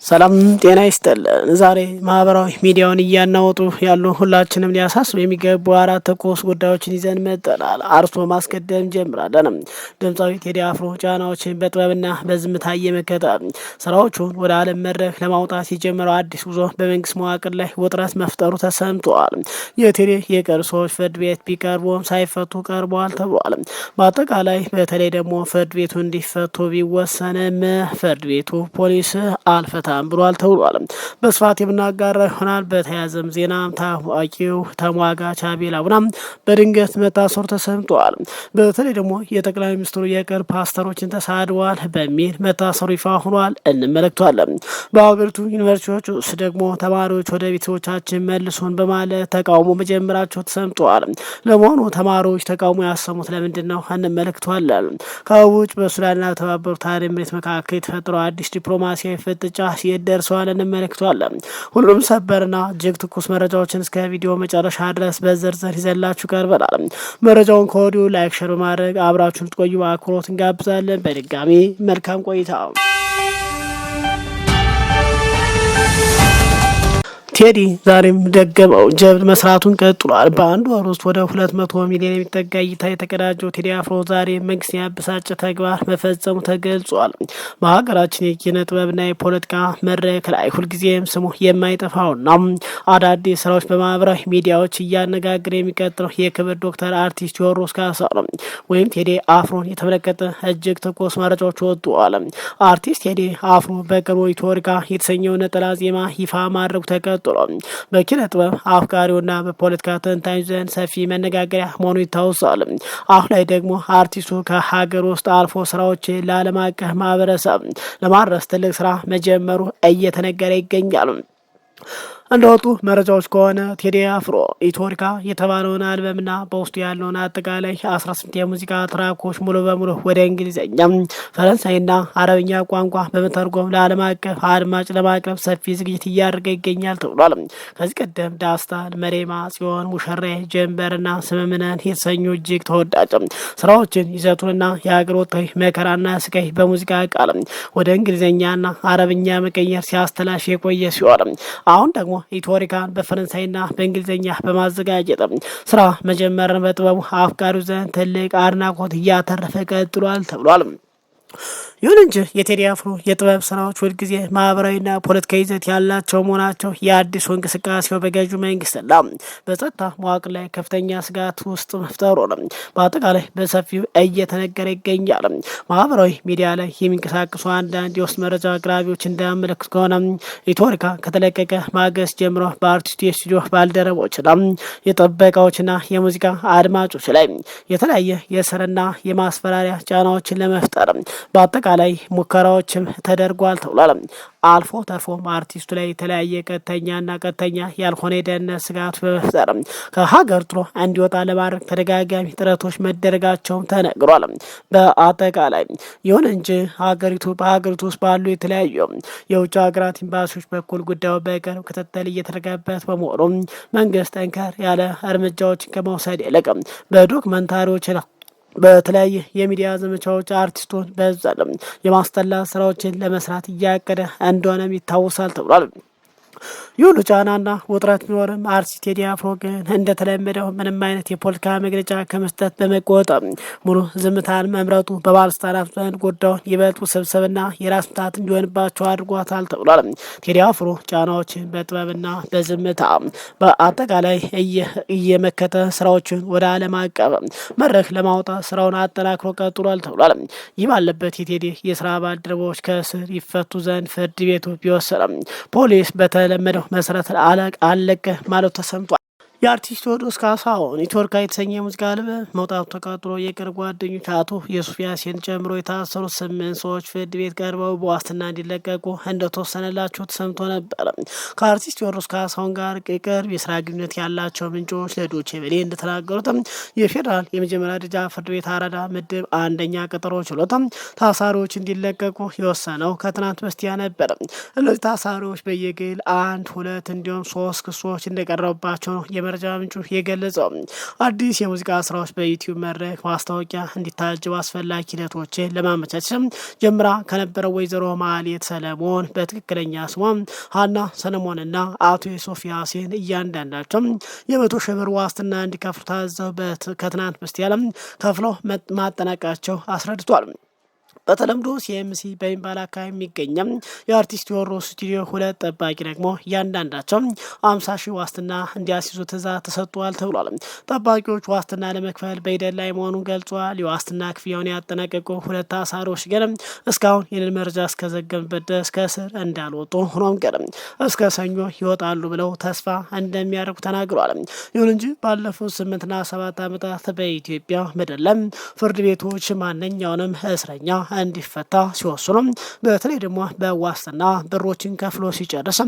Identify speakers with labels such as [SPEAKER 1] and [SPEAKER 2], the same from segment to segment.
[SPEAKER 1] ሰላም ጤና ይስጥልን። ዛሬ ማህበራዊ ሚዲያውን እያናወጡ ያሉ ሁላችንም ሊያሳስቡ የሚገቡ አራት ትኩስ ጉዳዮችን ይዘን መጥተናል። አርስቶ ማስቀደም ጀምራለን። ድምፃዊ ቴዲ አፍሮ ጫናዎችን በጥበብና በዝምታ እየመከተ ስራዎቹን ወደ ዓለም መድረክ ለማውጣት የጀመረው አዲስ ጉዞ በመንግስት መዋቅር ላይ ውጥረት መፍጠሩ ተሰምተዋል። የቴዲ የቅርብ ሰዎች ፍርድ ቤት ቢቀርቡም ሳይፈቱ ቀርበዋል ተብሏል። በአጠቃላይ በተለይ ደግሞ ፍርድ ቤቱ እንዲፈቱ ቢወሰንም ፍርድ ቤቱ ፖሊስ አልፈታ ብሏል ተብሏል። በስፋት የምናጋራ ይሆናል። በተያያዘም ዜና ታዋቂው ተሟጋች አቤል አቡና በድንገት መታሰሩ ተሰምተዋል። በተለይ ደግሞ የጠቅላይ ሚኒስትሩ የቅርብ ፓስተሮችን ተሳድበዋል በሚል መታሰሩ ይፋ ሆኗል። እንመለከቷለን። በሀገሪቱ ዩኒቨርሲቲዎች ውስጥ ደግሞ ተማሪዎች ወደ ቤተሰቦቻችን መልሱን በማለት ተቃውሞ መጀመራቸው ተሰምተዋል። ለመሆኑ ተማሪዎች ተቃውሞ ያሰሙት ለምንድን ነው? እንመለከቷለን። ከውጭ በሱዳንና በተባበሩት አረብ ኤሚሬት መካከል የተፈጠረው አዲስ ዲፕሎማሲያዊ ፍጥጫ የት ደርሰዋል? እንመለከቷለን። ሁሉም ሰበርና እጅግ ትኩስ መረጃዎችን እስከ ቪዲዮ መጨረሻ ድረስ በዝርዝር ይዘላችሁ ቀርበናል። መረጃውን ከወዲሁ ላይክ፣ ሸር በማድረግ አብራችሁን ትቆዩ በአክብሮት እንጋብዛለን። በድጋሚ መልካም ቆይታ። ቴዲ ዛሬም ደገመው ጀብድ መስራቱን ቀጥሏል። በአንድ ወር ውስጥ ወደ 200 ሚሊዮን የሚጠጋ እይታ የተቀዳጀው ቴዲ አፍሮ ዛሬ መንግስት ያበሳጨ ተግባር መፈጸሙ ተገልጿል። በሀገራችን የኪነ ጥበብና የፖለቲካ መድረክ ላይ ሁልጊዜም ስሙ የማይጠፋውና አዳዲስ ስራዎች በማህበራዊ ሚዲያዎች እያነጋገረ የሚቀጥለው የክብር ዶክተር አርቲስት ቴዎድሮስ ካሳሁን ወይም ቴዲ አፍሮን የተመለከተ እጅግ ትኩስ መረጃዎች ወጥተዋል። አርቲስት ቴዲ አፍሮ በቅርቡ ኢትዮርጋ የተሰኘው ነጠላ ዜማ ይፋ ማድረጉ ተቀጥሏል። በኪነ ጥበብ አፍቃሪውና በፖለቲካ ተንታኝ ዘንድ ሰፊ መነጋገሪያ መሆኑ ይታወሳል። አሁን ላይ ደግሞ አርቲስቱ ከሀገር ውስጥ አልፎ ስራዎችን ለዓለም አቀፍ ማህበረሰብ ለማድረስ ትልቅ ስራ መጀመሩ እየተነገረ ይገኛል። እንደወጡ መረጃዎች ከሆነ ቴዲ አፍሮ ኢትዮርካ የተባለውን አልበምና በውስጡ ያለውን አጠቃላይ 18 የሙዚቃ ትራኮች ሙሉ በሙሉ ወደ እንግሊዝኛ፣ ፈረንሳይና አረብኛ ቋንቋ በመተርጎም ለዓለም አቀፍ አድማጭ ለማቅረብ ሰፊ ዝግጅት እያደረገ ይገኛል ተብሏል። ከዚህ ቀደም ዳስታን፣ መሬማ ጽዮን፣ ሙሸሬ፣ ጀንበርና ስምምነን የተሰኙ እጅግ ተወዳጅ ስራዎችን ይዘቱንና የሀገር ወጣዊ መከራና ስቃይ በሙዚቃ ቃል ወደ እንግሊዝኛና አረብኛ መቀየር ሲያስተላሽ የቆየ ሲሆን አሁን ደግሞ ኢትዮሪካን በፈረንሳይና በእንግሊዝኛ በማዘጋጀት ስራ መጀመርን በጥበቡ አፍቃሪው ዘንድ ትልቅ አድናቆት እያተረፈ ቀጥሏል ተብሏል። ይሁን እንጂ የቴዲ አፍሮ የጥበብ ስራዎች ሁልጊዜ ማህበራዊና ፖለቲካዊ ይዘት ያላቸው መሆናቸው የአዲሱ እንቅስቃሴው በገዢው መንግስትና በጸጥታ መዋቅር ላይ ከፍተኛ ስጋት ውስጥ መፍጠሩ ነው በአጠቃላይ በሰፊው እየተነገረ ይገኛል። ማህበራዊ ሚዲያ ላይ የሚንቀሳቀሱ አንዳንድ የውስጥ መረጃ አቅራቢዎች እንዳመለክቱ ከሆነ ኢትዮርካ ከተለቀቀ ማግስት ጀምሮ በአርቲስቱ የስቱዲዮ ባልደረቦችና የጥበቃዎችና የሙዚቃ አድማጮች ላይ የተለያየ የስርና የማስፈራሪያ ጫናዎችን ለመፍጠር በአጠቃላይ ሙከራዎችም ተደርጓል ተብሏል። አልፎ ተርፎም አርቲስቱ ላይ የተለያየ ቀጥተኛና ቀጥተኛ ያልሆነ የደህንነት ስጋት በመፍጠር ከሀገር ጥሎ እንዲወጣ ለማድረግ ተደጋጋሚ ጥረቶች መደረጋቸውም ተነግሯል። በአጠቃላይ ይሁን እንጂ በሀገሪቱ ውስጥ ባሉ የተለያዩ የውጭ ሀገራት ኤምባሲዎች በኩል ጉዳዩ በቅርብ ክትትል እየተደረገበት በመሆኑ መንግስት ጠንከር ያለ እርምጃዎችን ከመውሰድ ይልቅ በዶክመንታሪዎች በተለያየ የሚዲያ ዘመቻዎች አርቲስቱን በዛለም የማስጠላት ስራዎችን ለመስራት እያቀደ እንደሆነም ይታወሳል ተብሏል። ይሁሉ ጫናና ውጥረት ቢኖርም አርቲስት ቴዲ አፍሮ ግን እንደተለመደው ምንም አይነት የፖለቲካ መግለጫ ከመስጠት በመቆጠብ ሙሉ ዝምታን መምረጡ በባለስልጣናት ዘንድ ጉዳዩን ይበልጥ ውስብስብና የራስ ምታት እንዲሆንባቸው አድርጓታል ተብሏል። ቴዲ አፍሮ ጫናዎችን በጥበብና በዝምታ በአጠቃላይ እየመከተ ስራዎችን ወደ ዓለም አቀፍ መድረክ ለማውጣት ስራውን አጠናክሮ ቀጥሏል ተብሏል። ይህ ባለበት የቴዲ የስራ ባልደረቦች ከእስር ይፈቱ ዘንድ ፍርድ ቤቱ ቢወሰንም ፖሊስ በተለመደው መሰረት አለቀ ማለት ተሰምቷል። የአርቲስት ቴዎድሮስ ካሳሁን ኢትዮርካ የተሰኘ የሙዚቃ አልበም መውጣቱ ተቃጥሎ የቅርብ ጓደኞች አቶ የሱፍ ያሲን ጨምሮ የታሰሩ 8 ሰዎች ፍርድ ቤት ቀርበው በዋስትና እንዲለቀቁ እንደተወሰነላቸው ተሰምቶ ነበር። ከአርቲስት ቴዎድሮስ ካሳሁን ጋር ቅርብ የስራ ግንኙነት ያላቸው ምንጮች ለዶቼ ቬለ እንደተናገሩትም የፌዴራል የመጀመሪያ ደረጃ ፍርድ ቤት አራዳ ምድብ አንደኛ ቀጠሮ ችሎት ታሳሪዎች እንዲለቀቁ የወሰነው ከትናንት በስቲያ ነበር። እነዚህ ታሳሪዎች በየግል 1፣ 2 እንዲሁም 3 ክሶች እንደቀረቡባቸው ነው የመረጃ ምንጩ የገለጸው። አዲስ የሙዚቃ ስራዎች በዩቲዩብ መድረክ ማስታወቂያ እንዲታጀቡ አስፈላጊ ሂደቶችን ለማመቻቸት ጀምራ ከነበረው ወይዘሮ ማህሌት ሰለሞን በትክክለኛ ስሟ ሀና ሰለሞንና አቶ ዮሴፍ ያሲን እያንዳንዳቸው የ100,000 ብር ዋስትና እንዲከፍሉ ታዘው ከትናንት በስቲያ ከፍለው ማጠናቀቃቸው አስረድቷል። በተለምዶ ሲኤምሲ በሚባል አካባቢ የሚገኘም የአርቲስት ቴዎድሮስ ስቱዲዮ 2 ጠባቂ ደግሞ እያንዳንዳቸው 50,000 ዋስትና እንዲያስይዙ ትዕዛዝ ተሰጥቷል ተብሏል። ጠባቂዎች ዋስትና ለመክፈል በሂደት ላይ መሆኑን ገልጿል። የዋስትና ክፍያውን ያጠናቀቁ 2 ታሳሪዎች ግን እስካሁን ይህንን መረጃ እስከዘገብንበት ድረስ ከእስር እንዳልወጡ ሆኖም ግን እስከ ሰኞ ይወጣሉ ብለው ተስፋ እንደሚያደርጉ ተናግረዋል። ይሁን እንጂ ባለፉት 8 እና 7 ዓመታት በኢትዮጵያ ምድር ላይ ፍርድ ቤቶች ማንኛውንም እስረኛ እንዲፈታ ሲወስኑ በተለይ ደግሞ በዋስትና ብሮችን ከፍሎ ሲጨርስ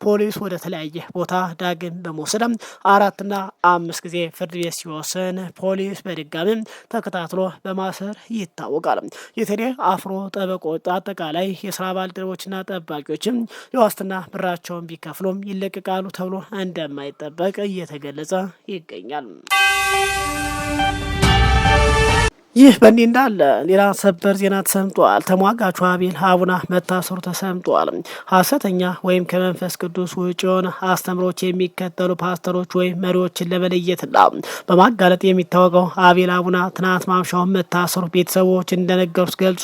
[SPEAKER 1] ፖሊስ ወደ ተለያየ ቦታ ዳግም በመውሰድ 4 እና 5 ጊዜ ፍርድ ቤት ሲወስን ፖሊስ በድጋሚ ተከታትሎ በማሰር ይታወቃል። የቴዲ አፍሮ ጠበቆች አጠቃላይ የስራ ባልደረቦችና ጠባቂዎችም የዋስትና ብራቸውን ቢከፍሉም ይለቀቃሉ ተብሎ እንደማይጠበቅ እየተገለጸ ይገኛል። ይህ በእንዲህ እንዳለ ሌላ ሰበር ዜና ተሰምጧል። ተሟጋቹ አቤል አቡና መታሰሩ ተሰምጧል። ሐሰተኛ ወይም ከመንፈስ ቅዱስ ውጭ የሆነ አስተምሮች የሚከተሉ ፓስተሮች ወይም መሪዎችን ለመለየትና በማጋለጥ የሚታወቀው አቤል አቡና ትናንት ማምሻውን መታሰሩ ቤተሰቦች እንደነገሩት ገልጾ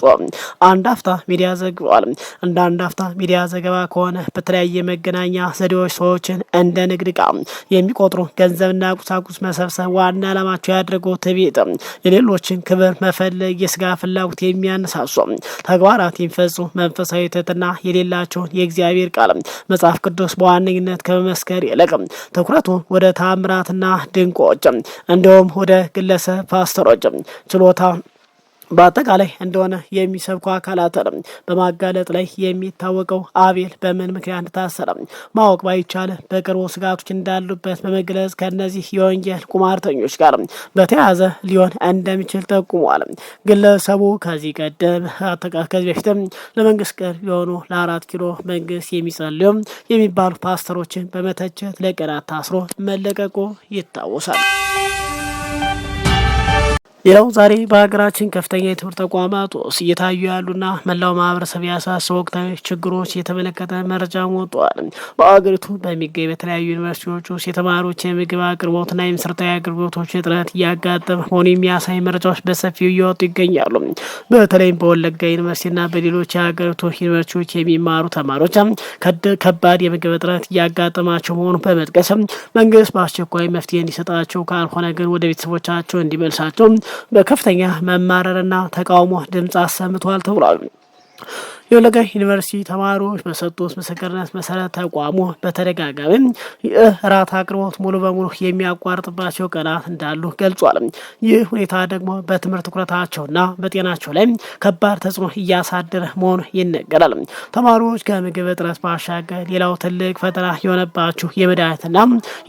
[SPEAKER 1] አንድ አፍታ ሚዲያ ዘግቧል። እንደ አንድ አፍታ ሚዲያ ዘገባ ከሆነ በተለያየ መገናኛ ዘዴዎች ሰዎችን እንደ ንግድ ዕቃ የሚቆጥሩ ገንዘብና ቁሳቁስ መሰብሰብ ዋና ዓላማቸው ያደረገው ትዕቢት የሌሎችን ክብር መፈለግ የስጋ ፍላጎት የሚያነሳሱ ተግባራት የሚፈጽሙ መንፈሳዊ ትሕትና የሌላቸውን የእግዚአብሔር ቃል መጽሐፍ ቅዱስ በዋነኝነት ከመመስከር ይልቅ ትኩረቱ ወደ ታምራትና ድንቆች እንዲሁም ወደ ግለሰብ ፓስተሮች ችሎታ በአጠቃላይ እንደሆነ የሚሰብኩ አካላትን በማጋለጥ ላይ የሚታወቀው አቤል በምን ምክንያት እንደታሰረ ማወቅ ባይቻል በቅርቡ ስጋቶች እንዳሉበት በመግለጽ ከነዚህ የወንጀል ቁማርተኞች ጋር በተያያዘ ሊሆን እንደሚችል ጠቁሟል። ግለሰቡ ከዚህ በፊትም ለመንግስት ቅርብ የሆኑ ለ4 ኪሎ መንግስት የሚጸልዩ የሚባሉ ፓስተሮችን በመተቸት ለቀናት ታስሮ መለቀቁ ይታወሳል። ሌላው ዛሬ በሀገራችን ከፍተኛ የትምህርት ተቋማት ውስጥ እየታዩ ያሉና መላው ማህበረሰብ ያሳሰቡ ወቅታዊ ችግሮች የተመለከተ መረጃ ወጥቷል። በአገሪቱ በሚገኝ በተለያዩ ዩኒቨርሲቲዎች ውስጥ የተማሪዎች የምግብ አቅርቦትና የመሰረታዊ አገልግሎቶች እጥረት እያጋጠመ መሆኑ የሚያሳይ መረጃዎች በሰፊው እየወጡ ይገኛሉ። በተለይም በወለጋ ዩኒቨርሲቲና በሌሎች የሀገሪቱ ዩኒቨርሲቲዎች የሚማሩ ተማሪዎች ከባድ የምግብ እጥረት እያጋጠማቸው መሆኑን በመጥቀስ መንግስት በአስቸኳይ መፍትሄ እንዲሰጣቸው ካልሆነ ግን ወደ ቤተሰቦቻቸው እንዲመልሳቸው በከፍተኛ መማረርና ተቃውሞ ድምጽ አሰምቷል ተብሏል። የወለጋ ዩኒቨርሲቲ ተማሪዎች በሰጡት ምስክርነት መሰረት ተቋሙ በተደጋጋሚ የእራት አቅርቦት ሙሉ በሙሉ የሚያቋርጥባቸው ቀናት እንዳሉ ገልጿል። ይህ ሁኔታ ደግሞ በትምህርት ትኩረታቸውና በጤናቸው ላይ ከባድ ተጽዕኖ እያሳደረ መሆኑ ይነገራል። ተማሪዎች ከምግብ እጥረት ባሻገር ሌላው ትልቅ ፈተና የሆነባቸው የመድኃኒትና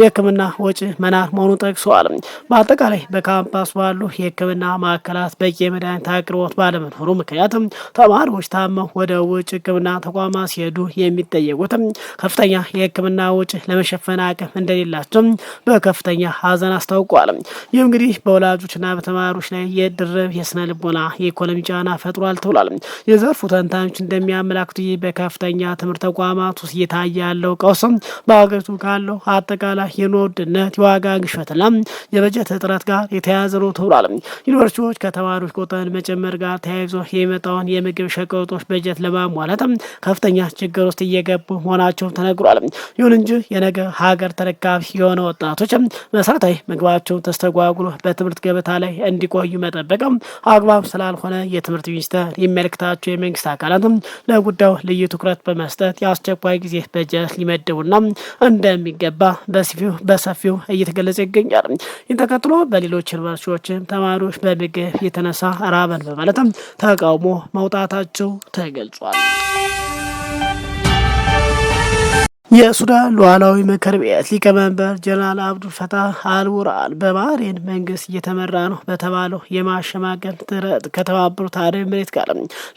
[SPEAKER 1] የሕክምና ወጪ መናር መሆኑን ጠቅሰዋል። በአጠቃላይ በካምፓስ ባሉ የሕክምና ማዕከላት በቂ የመድኃኒት አቅርቦት ባለመኖሩ ምክንያት ተማሪዎች ታመው ወደ ውጭ ሕክምና ተቋማት ሲሄዱ የሚጠየቁትም ከፍተኛ የሕክምና ወጪ ለመሸፈን አቅም እንደሌላቸው በከፍተኛ ሐዘን አስታውቋል። ይህ እንግዲህ በወላጆችና በተማሪዎች ላይ የድርብ የስነ ልቦና የኢኮኖሚ ጫና ፈጥሯል ተብሏል። የዘርፉ ተንታኞች እንደሚያመላክቱ በከፍተኛ ትምህርት ተቋማት ውስጥ እየታየ ያለው ቀውስ በሀገሪቱ ካለው አጠቃላይ የኑሮ ውድነት፣ የዋጋ ግሽበትና የበጀት እጥረት ጋር የተያያዘ ነው ተብሏል። ዩኒቨርሲቲዎች ከተማሪዎች ቁጥር መጨመር ጋር ተያይዞ የሚመጣውን የምግብ ሸቀጦች በጀት ለማሟላት ከፍተኛ ችግር ውስጥ እየገቡ መሆናቸው ተነግሯል። ይሁን እንጂ የነገ ሀገር ተረካቢ የሆነ ወጣቶች መሰረታዊ ምግባቸውን ተስተጓጉሎ በትምህርት ገበታ ላይ እንዲቆዩ መጠበቅ አግባብ ስላልሆነ የትምህርት ሚኒስቴር የሚመለከታቸው የመንግስት አካላት ለጉዳዩ ልዩ ትኩረት በመስጠት የአስቸኳይ ጊዜ በጀት ሊመደቡና እንደሚገባ በሰፊው እየተገለጸ ይገኛል። ይህን ተከትሎ በሌሎች ዩኒቨርሲቲዎችም ተማሪዎች በምግብ የተነሳ ራበን በማለት ተቃውሞ መውጣታቸው ተገልጿል። የሱዳን ሉዓላዊ ምክር ቤት ሊቀመንበር ጀነራል አብዱል ፈታህ አልቡርሃን በባህሬን መንግስት እየተመራ ነው በተባለው የማሸማገል ጥረት ከተባበሩት አረብ ኤሚሬት ጋር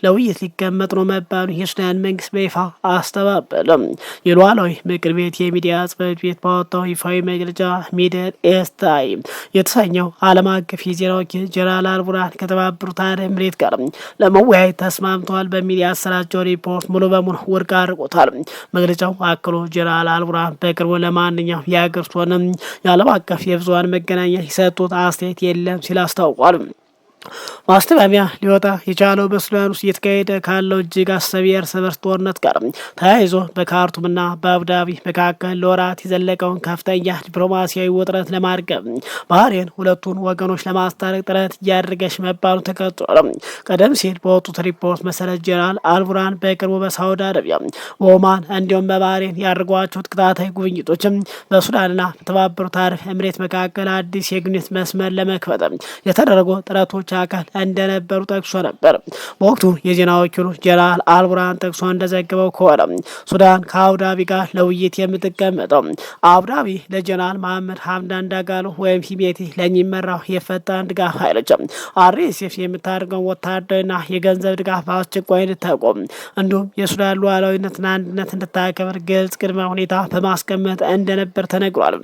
[SPEAKER 1] ለውይይት ሊቀመጥ ነው መባሉ የሱዳን መንግስት በይፋ አስተባበለም። የሉዓላዊ ምክር ቤት የሚዲያ ጽሕፈት ቤት ባወጣው ይፋዊ መግለጫ ሚድል ኢስት ታይም የተሰኘው ዓለም አቀፍ የዜና ወኪል ጀነራል አልቡርሃን ከተባበሩት አረብ ኤሚሬት ጋር ለመወያየት ተስማምተዋል በሚል ያሰራጨው ሪፖርት ሙሉ በሙሉ ውድቅ አድርጎታል። መግለጫው አክሎ ጀነራል አልቡርሃን በቅርቡ ለማንኛውም የሀገሪቱ የዓለም አቀፍ የብዙኃን መገናኛ የሰጡት አስተያየት የለም ሲል አስታውቋል። ማስተባበያ ሊወጣ የቻለው በሱዳን ውስጥ እየተካሄደ ካለው እጅግ አሰቢ የእርስ በርስ ጦርነት ጋር ተያይዞ በካርቱምና በአቡዳቢ መካከል ለወራት የዘለቀውን ከፍተኛ ዲፕሎማሲያዊ ውጥረት ለማርገብ ባህሬን ሁለቱን ወገኖች ለማስታረቅ ጥረት እያደረገች መባሉ ተከትሎ ቀደም ሲል በወጡት ሪፖርት መሰረት ጀነራል አልቡርሃን በቅርቡ በሳውዲ አረቢያ፣ በኦማን እንዲሁም በባህሬን ያደርጓቸው ተከታታይ ጉብኝቶችም በሱዳንና በተባበሩት አረብ ኤሚሬት መካከል አዲስ የግንኙነት መስመር ለመክፈት የተደረጉ ጥረቶች አካል እንደነበሩ ጠቅሶ ነበር። በወቅቱ የዜና ወኪሉ ጀነራል አልቡርሃን ጠቅሶ እንደዘገበው ከሆነ ሱዳን ከአቡዳቢ ጋር ለውይይት የምትቀመጠው አቡዳቢ ለጀነራል መሐመድ ሀምዳን ዳጋሎ ወይም ሂሜቲ ለሚመራው የፈጣን ድጋፍ ኃይሎች አርኤስኤፍ የምታደርገው ወታደራዊና የገንዘብ ድጋፍ በአስቸኳይ እንድታቆም እንዲሁም የሱዳን ሉዓላዊነትና አንድነት እንድታከብር ግልጽ ቅድመ ሁኔታ በማስቀመጥ እንደነበር ተነግሯል።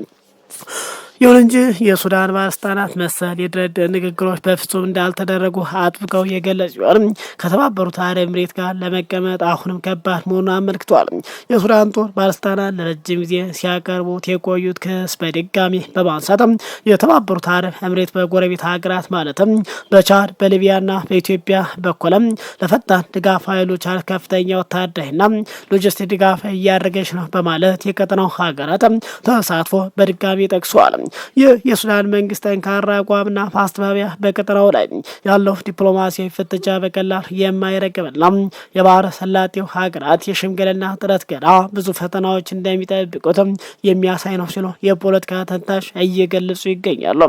[SPEAKER 1] ይሁን እንጂ የሱዳን ባለስልጣናት መሰል የድርድር ንግግሮች በፍጹም እንዳልተደረጉ አጥብቀው የገለጹ ሲሆን ከተባበሩት አረብ ኤሚሬት ጋር ለመቀመጥ አሁንም ከባድ መሆኑን አመልክቷል። የሱዳን ጦር ባለስልጣናት ለረጅም ጊዜ ሲያቀርቡት የቆዩት ክስ በድጋሚ በማንሳት የተባበሩት አረብ ኤሚሬት በጎረቤት ሀገራት ማለትም በቻድ በሊቢያና በኢትዮጵያ በኩልም ለፈጣን ድጋፍ ኃይሎች ከፍተኛ ወታደራዊና ሎጂስቲክ ድጋፍ እያደረገች ነው በማለት የቀጠናው ሀገራት ተሳትፎ በድጋሚ ጠቅሷል። ይህ የሱዳን መንግስት ጠንካራ አቋምና ማስተባበያ በቀጠናው ላይ ያለው ዲፕሎማሲያዊ ፍጥጫ በቀላል የማይረግብና የባህረ ሰላጤው ሀገራት የሽምግልና ጥረት ገና ብዙ ፈተናዎች እንደሚጠብቁትም የሚያሳይ ነው ሲሉ የፖለቲካ ተንታኞች እየገለጹ ይገኛሉ።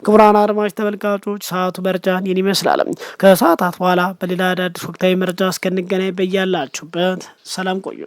[SPEAKER 1] ክቡራን አድማጭ ተመልካቾች ሰዓቱ መረጃን ይመስላል። ከሰዓታት በኋላ በሌላ አዳዲስ ወቅታዊ መረጃ እስክንገናኝ በያላችሁበት ሰላም ቆዩ።